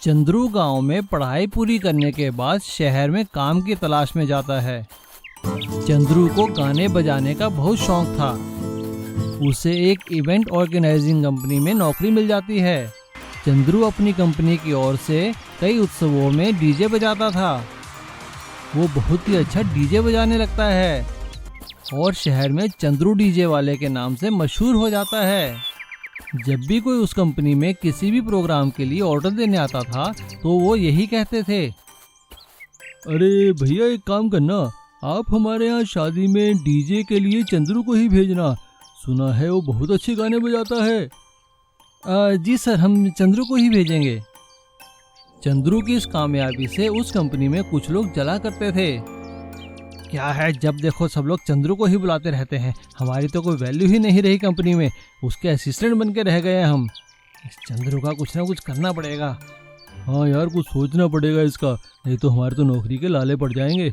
चंद्रू गांव में पढ़ाई पूरी करने के बाद शहर में काम की तलाश में जाता है। चंद्रू को गाने बजाने का बहुत शौक था। उसे एक इवेंट ऑर्गेनाइजिंग कंपनी में नौकरी मिल जाती है। चंद्रू अपनी कंपनी की ओर से कई उत्सवों में डीजे बजाता था। वो बहुत ही अच्छा डीजे बजाने लगता है और शहर में चंद्रू डीजे वाले के नाम से मशहूर हो जाता है। जब भी कोई उस कंपनी में किसी भी प्रोग्राम के लिए ऑर्डर देने आता था तो वो यही कहते थे, अरे भैया एक काम करना, आप हमारे यहाँ शादी में डीजे के लिए चंद्रू को ही भेजना, सुना है वो बहुत अच्छे गाने बजाता है। जी सर, हम चंद्रू को ही भेजेंगे। चंद्रू की इस कामयाबी से उस कंपनी में कुछ लोग जला करते थे। क्या है, जब देखो सब लोग चंद्रू को ही बुलाते रहते हैं, हमारी तो कोई वैल्यू ही नहीं रही कंपनी में, उसके असिस्टेंट बन के रह गए हम। इस चंद्रू का कुछ ना कुछ करना पड़ेगा। हाँ यार, कुछ सोचना पड़ेगा इसका, नहीं तो हमारे तो नौकरी के लाले पड़ जाएंगे।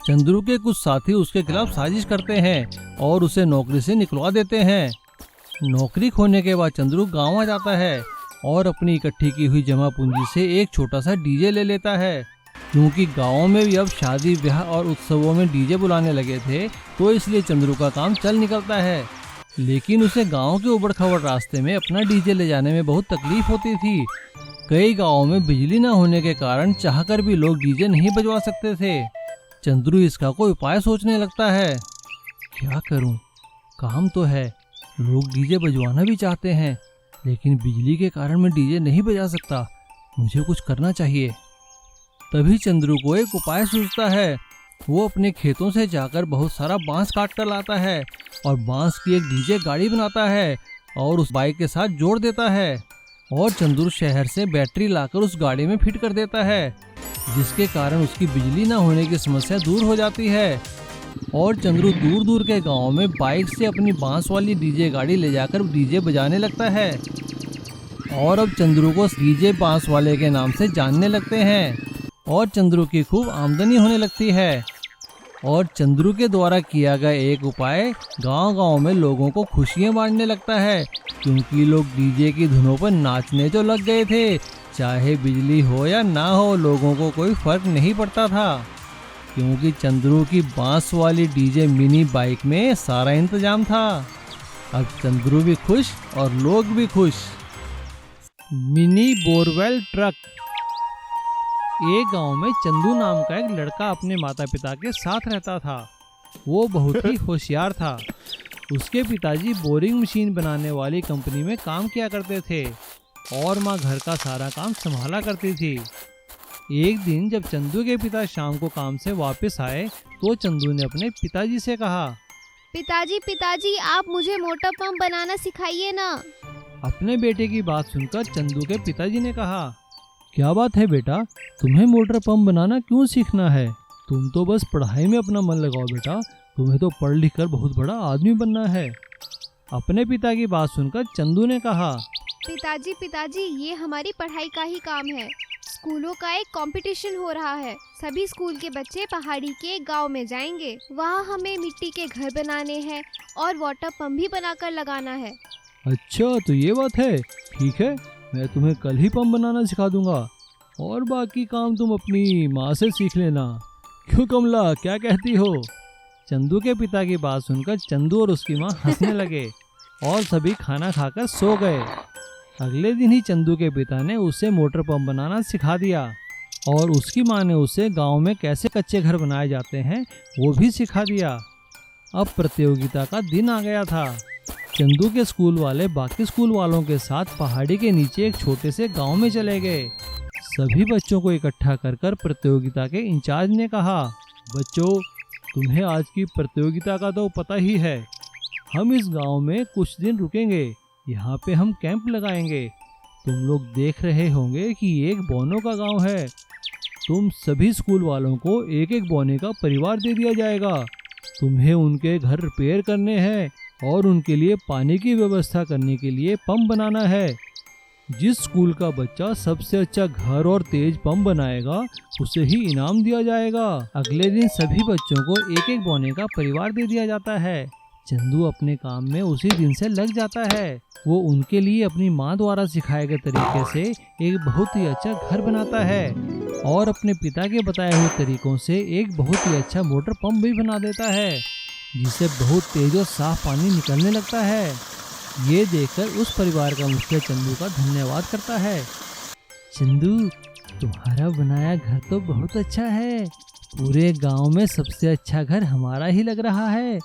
चंद्रू के कुछ साथी उसके खिलाफ साजिश करते हैं और उसे नौकरी से निकलवा देते हैं। नौकरी खोने के बाद चंद्रू गाँव आ जाता है और अपनी इकट्ठी की हुई जमा पूंजी से एक छोटा सा डीजे ले लेता है। क्योंकि गाँव में भी अब शादी ब्याह और उत्सवों में डीजे बुलाने लगे थे, तो इसलिए चंद्रू का काम चल निकलता है। लेकिन उसे गांव के उबड़ खाबड़ रास्ते में अपना डीजे ले जाने में बहुत तकलीफ होती थी। कई गांवों में बिजली न होने के कारण चाहकर भी लोग डीजे नहीं बजवा सकते थे। चंद्रू इसका कोई उपाय सोचने लगता है। क्या करूं, काम तो है, लोग डीजे बजवाना भी चाहते हैं, लेकिन बिजली के कारण मैं डीजे नहीं बजा सकता, मुझे कुछ करना चाहिए। तभी चंद्रू को एक उपाय सूझता है। वो अपने खेतों से जाकर बहुत सारा बांस काट कर लाता है और बांस की एक डीजे गाड़ी बनाता है और उस बाइक के साथ जोड़ देता है। और चंद्रू शहर से बैटरी लाकर उस गाड़ी में फिट कर देता है, जिसके कारण उसकी बिजली न होने की समस्या दूर हो जाती है। और चंद्रू दूर दूर के गाँव में बाइक से अपनी बांस वाली डीजे गाड़ी ले जाकर डीजे बजाने लगता है। और अब चंद्रू को डीजे बांस वाले के नाम से जानने लगते हैं और चंद्रू की खूब आमदनी होने लगती है। और चंद्रू के द्वारा किया गया एक उपाय गांव-गांव में लोगों को खुशियां बांटने लगता है, क्योंकि लोग डीजे की धुनों पर नाचने तो लग गए थे। चाहे बिजली हो या ना हो, लोगों को कोई फर्क नहीं पड़ता था, क्योंकि चंद्रू की बांस वाली डीजे मिनी बाइक में सारा इंतजाम था। अब चंद्रू भी खुश और लोग भी खुश। Mini borewell truck. एक गांव में चंदू नाम का एक लड़का अपने माता पिता के साथ रहता था। वो बहुत ही होशियार था। उसके पिताजी बोरिंग मशीन बनाने वाली कंपनी में काम किया करते थे और माँ घर का सारा काम संभाला करती थी। एक दिन जब चंदू के पिता शाम को काम से वापस आए तो चंदू ने अपने पिताजी से कहा, पिताजी आप मुझे मोटर पंप बनाना सिखाइए ना। अपने बेटे की बात सुनकर चंदू के पिताजी ने कहा, क्या बात है बेटा, तुम्हें मोटर पंप बनाना क्यों सीखना है? तुम तो बस पढ़ाई में अपना मन लगाओ बेटा, तुम्हें तो पढ़ लिख कर बहुत बड़ा आदमी बनना है। अपने पिता की बात सुनकर चंदू ने कहा, पिताजी ये हमारी पढ़ाई का ही काम है। स्कूलों का एक कंपटीशन हो रहा है, सभी स्कूल के बच्चे पहाड़ी के गांव में जाएंगे। वहाँ हमें मिट्टी के घर बनाने हैं और वाटर पंप भी बनाकर लगाना है। अच्छा तो ये बात है, ठीक है, मैं तुम्हें कल ही पंप बनाना सिखा दूंगा और बाकी काम तुम अपनी माँ से सीख लेना। क्यों कमला, क्या कहती हो? चंदू के पिता की बात सुनकर चंदू और उसकी माँ हंसने लगे और सभी खाना खाकर सो गए। अगले दिन ही चंदू के पिता ने उसे मोटर पंप बनाना सिखा दिया और उसकी माँ ने उसे गांव में कैसे कच्चे घर बनाए जाते हैं वो भी सिखा दिया। अब प्रतियोगिता का दिन आ गया था। चंदू के स्कूल वाले बाकी स्कूल वालों के साथ पहाड़ी के नीचे एक छोटे से गांव में चले गए। सभी बच्चों को इकट्ठा कर प्रतियोगिता के इंचार्ज ने कहा, बच्चों तुम्हें आज की प्रतियोगिता का तो पता ही है, हम इस गांव में कुछ दिन रुकेंगे, यहाँ पे हम कैंप लगाएंगे। तुम लोग देख रहे होंगे कि एक बोनों का गांव है। तुम सभी स्कूल वालों को एक एक बोने का परिवार दे दिया जाएगा। तुम्हें उनके घर रिपेयर करने हैं और उनके लिए पानी की व्यवस्था करने के लिए पंप बनाना है। जिस स्कूल का बच्चा सबसे अच्छा घर और तेज पंप बनाएगा उसे ही इनाम दिया जाएगा। अगले दिन सभी बच्चों को एक एक बोने का परिवार दे दिया जाता है। चंदू अपने काम में उसी दिन से लग जाता है। वो उनके लिए अपनी माँ द्वारा सिखाए गए तरीके से एक बहुत ही अच्छा घर बनाता है और अपने पिता के बताए हुए तरीकों से एक बहुत ही अच्छा मोटर पंप भी बना देता है, जिससे बहुत तेज और साफ पानी निकलने लगता है। ये देखकर उस परिवार का मुखिया चंदू का धन्यवाद करता है। चंदू, तुम्हारा बनाया घर तो बहुत अच्छा है। पूरे गांव में सबसे अच्छा घर हमारा ही लग रहा है।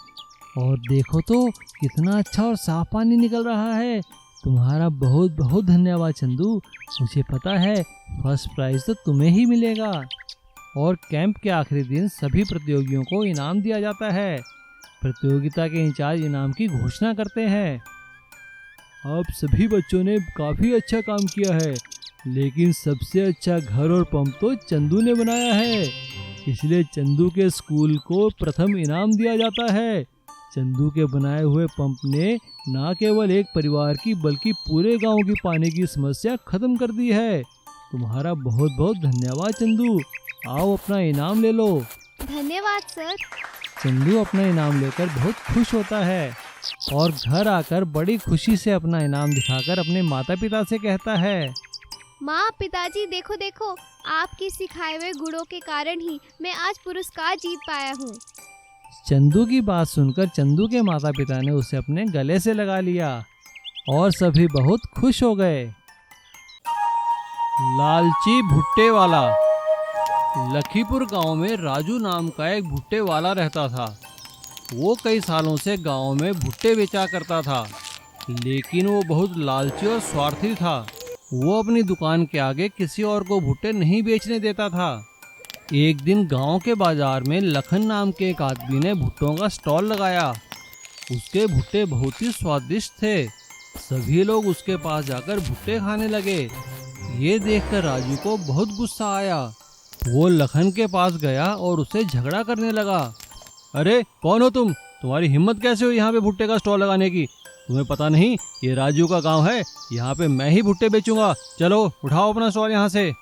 और देखो तो कितना अच्छा और साफ पानी निकल रहा है। तुम्हारा बहुत बहुत धन्यवाद चंदू। मुझे पता है फर्स्ट प्राइज तो तुम्हें ही मिलेगा। और कैंप के आखिरी दिन सभी प्रतियोगियों को इनाम दिया जाता है। प्रतियोगिता के इंचार्ज इनाम की घोषणा करते हैं। आप सभी बच्चों ने काफ़ी अच्छा काम किया है, लेकिन सबसे अच्छा घर और पंप तो चंदू ने बनाया है, इसलिए चंदू के स्कूल को प्रथम इनाम दिया जाता है। चंदू के बनाए हुए पंप ने न केवल एक परिवार की बल्कि पूरे गांव की पानी की समस्या खत्म कर दी है। तुम्हारा बहुत बहुत धन्यवाद चंदू। आओ अपना इनाम ले लो। धन्यवाद सर। चंदू अपना इनाम लेकर बहुत खुश होता है और घर आकर बड़ी खुशी से अपना इनाम दिखाकर अपने माता पिता से कहता है, माँ, पिताजी, देखो देखो, आपके सिखाए हुए गुणों के कारण ही मैं आज पुरस्कार जीत पाया हूँ। चंदू की बात सुनकर चंदू के माता पिता ने उसे अपने गले से लगा लिया और सभी बहुत खुश हो गए। लालची भुट्टे वाला। लखीपुर गांव में राजू नाम का एक भुट्टे वाला रहता था। वो कई सालों से गांव में भुट्टे बेचा करता था, लेकिन वो बहुत लालची और स्वार्थी था। वो अपनी दुकान के आगे किसी और को भुट्टे नहीं बेचने देता था। एक दिन गांव के बाजार में लखन नाम के एक आदमी ने भुट्टों का स्टॉल लगाया। उसके भुट्टे बहुत ही स्वादिष्ट थे। सभी लोग उसके पास जाकर भुट्टे खाने लगे। ये देखकर राजू को बहुत गुस्सा आया। वो लखन के पास गया और उससे झगड़ा करने लगा। अरे कौन हो तुम? तुम्हारी हिम्मत कैसे हुई यहाँ पे भुट्टे का स्टॉल लगाने की? तुम्हें पता नहीं ये राजू का गांव है, यहाँ पे मैं ही भुट्टे बेचूंगा। चलो उठाओ अपना स्टॉल यहाँ से।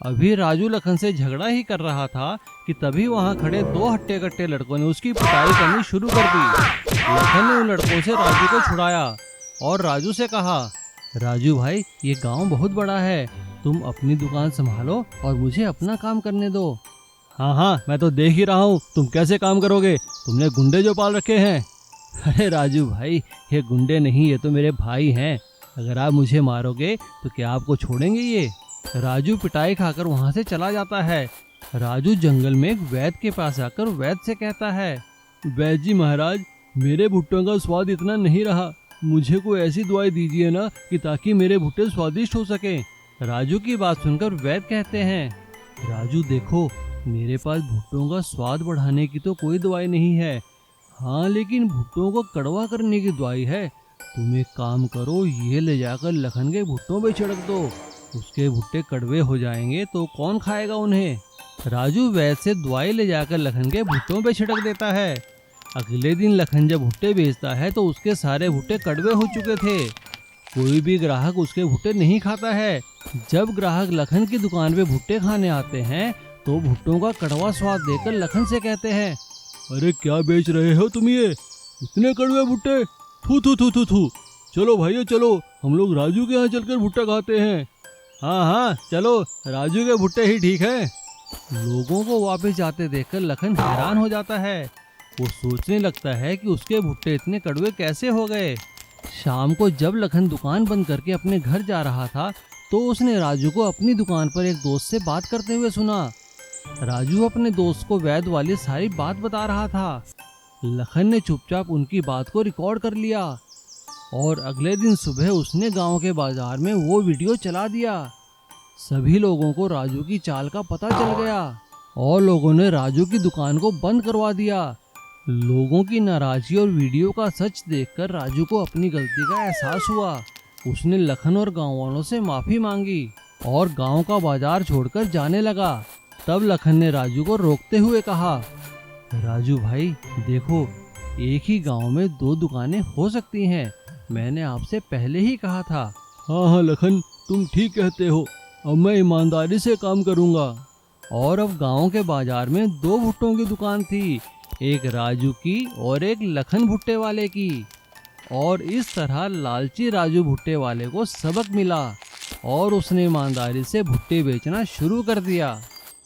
अभी राजू लखन से झगड़ा ही कर रहा था कि तभी वहाँ खड़े दो हट्टे कट्टे लड़कों ने उसकी पिटाई करनी शुरू कर दी। लखन ने उन लड़कों से राजू को छुड़ाया और राजू से कहा, राजू भाई, ये गांव बहुत बड़ा है, तुम अपनी दुकान संभालो और मुझे अपना काम करने दो। हाँ हाँ, मैं तो देख ही रहा हूँ तुम कैसे काम करोगे। तुमने गुंडे जो पाल रखे हैं। अरे राजू भाई, ये गुंडे नहीं, ये तो मेरे भाई हैं। अगर आप मुझे मारोगे तो क्या आपको छोड़ेंगे ये? राजू पिटाई खाकर वहाँ से चला जाता है। राजू जंगल में एक वैद्य के पास आकर वैद्य से कहता है, वैद्य जी महाराज, मेरे भुट्टों का स्वाद इतना नहीं रहा, मुझे कोई ऐसी दवाई दीजिए ना कि ताकि मेरे भुट्टे स्वादिष्ट हो सके। राजू की बात सुनकर वैद्य कहते हैं, राजू देखो, मेरे पास भुट्टों का स्वाद बढ़ाने की तो कोई दवाई नहीं है, हाँ लेकिन भुट्टों को कड़वा करने की दवाई है। तुम एक काम करो, ये ले जाकर लखन के भुट्टों पे छिड़क दो, उसके भुट्टे कड़वे हो जाएंगे तो कौन खाएगा उन्हें। राजू वैद्य से दवाई ले जाकर लखन के भुट्टों पे छिड़क देता है। अगले दिन लखन जब भुट्टे बेचता है तो उसके सारे भुट्टे कड़वे हो चुके थे। कोई भी ग्राहक उसके भुट्टे नहीं खाता है। जब ग्राहक लखन की दुकान पे भुट्टे खाने आते हैं तो भुट्टों का कड़वा स्वाद देखकर लखन से कहते हैं, अरे क्या बेच रहे हो तुम ये? इतने कड़वे भुट्टे, थू थू थू थू थू। चलो भाइयों चलो, हम लोग राजू के यहाँ चलकर भुट्टा खाते हैं। हाँ हाँ चलो, राजू के भुट्टे ही ठीक है। लोगों को वापस जाते देखकर लखन हैरान हो जाता है। वो सोचने लगता है कि उसके भुट्टे इतने कड़वे कैसे हो गए। शाम को जब लखन दुकान बंद करके अपने घर जा रहा था तो उसने राजू को अपनी दुकान पर एक दोस्त से बात करते हुए सुना। राजू अपने दोस्त को वैद्य वाली सारी बात बता रहा था। लखन ने चुपचाप उनकी बात को रिकॉर्ड कर लिया और अगले दिन सुबह उसने गांव के बाजार में वो वीडियो चला दिया। सभी लोगों को राजू की चाल का पता चल गया और लोगों ने राजू की दुकान को बंद करवा दिया। लोगों की नाराजगी और वीडियो का सच देखकर राजू को अपनी गलती का एहसास हुआ। उसने लखन और गांव वालों से माफी मांगी और गांव का बाजार छोड़कर जाने लगा। तब लखन ने राजू को रोकते हुए कहा, राजू भाई देखो, एक ही गांव में दो दुकानें हो सकती हैं, मैंने आपसे पहले ही कहा था। हाँ हाँ लखन, तुम ठीक कहते हो, अब मैं ईमानदारी से काम करूंगा। और अब गांव के बाजार में दो भुट्टों की दुकान थी, एक राजू की और एक लखन भुट्टे वाले की। और इस तरह लालची राजू भुट्टे वाले को सबक मिला और उसने ईमानदारी से भुट्टे बेचना शुरू कर दिया।